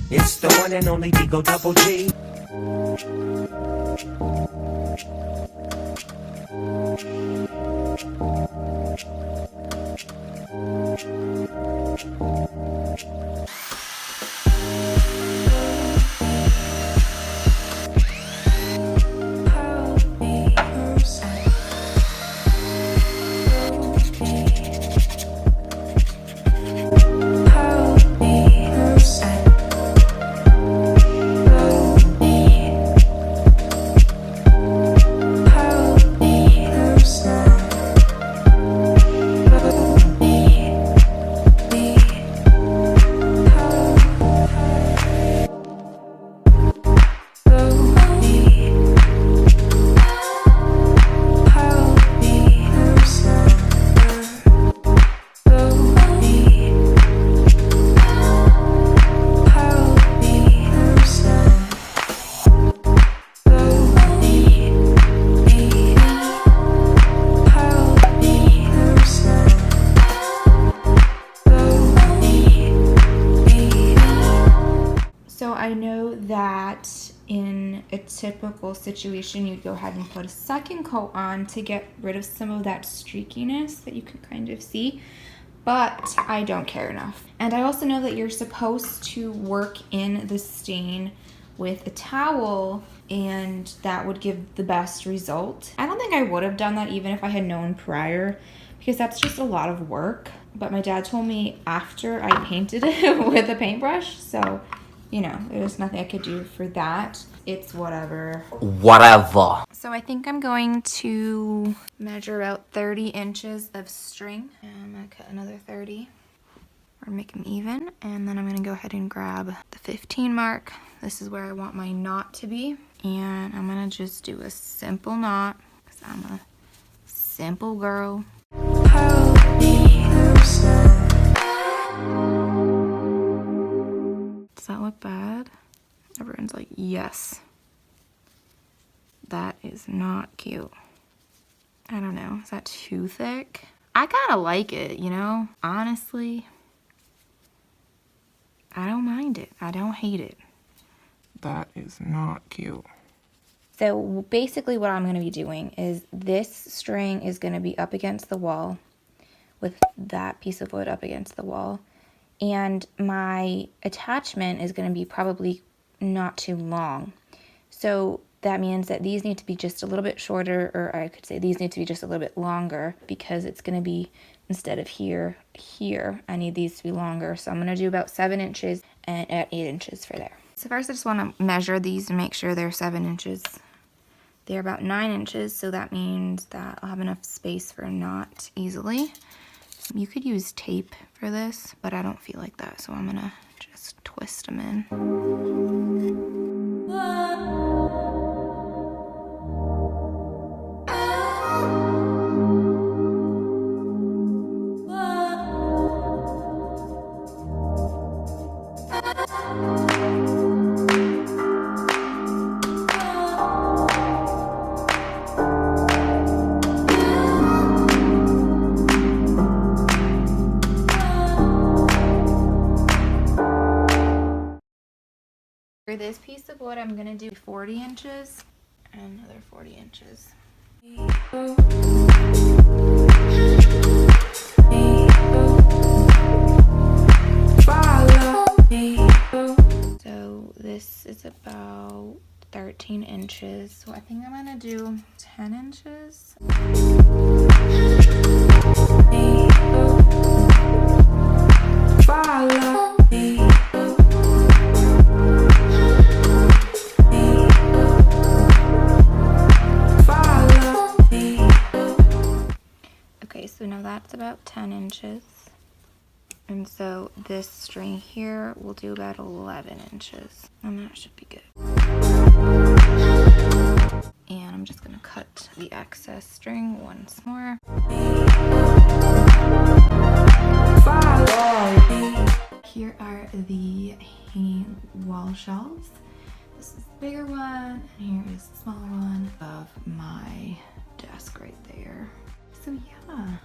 It's the one and only Digo Double G. So I know that in a typical situation, you'd go ahead and put a second coat on to get rid of some of that streakiness that you can kind of see, but I don't care enough. And I also know that you're supposed to work in the stain with a towel, and that would give the best result. I don't think I would have done that even if I had known prior, because that's just a lot of work. But my dad told me after I painted it with a paintbrush, so you know, there's nothing I could do for that. It's whatever. Whatever. So I think I'm going to measure out 30 inches of string. And I'm gonna cut another 30. We're gonna make them even. And then I'm gonna go ahead and grab the 15 mark. This is where I want my knot to be. And I'm gonna just do a simple knot, because I'm a simple girl. Does that look bad? Everyone's like, yes. That is not cute. I don't know, is that too thick? I kind of like it, you know? Honestly, I don't mind it. I don't hate it. That is not cute. So basically what I'm going to be doing is this string is going to be up against the wall with that piece of wood up against the wall. And my attachment is going to be probably not too long. So that means that these need to be just a little bit shorter, or I could say these need to be just a little bit longer, because it's going to be, instead of here, I need these to be longer. So I'm going to do about 7 inches and at 8 inches for there. So first I just want to measure these and make sure they're 7 inches. They're about 9 inches, so that means that I'll have enough space for a knot easily. You could use tape for this, but I don't feel like that, so I'm gonna just twist them in. For this piece of wood, I'm gonna do 40 inches and another 40 inches. So this is about 13 inches. So I think I'm gonna do 10 inches. So now that's about 10 inches. And so this string here will do about 11 inches. And that should be good. And I'm just gonna cut the excess string once more. Here are the hanging wall shelves. This is the bigger one, and here is the smaller one of my desk right there. So yeah.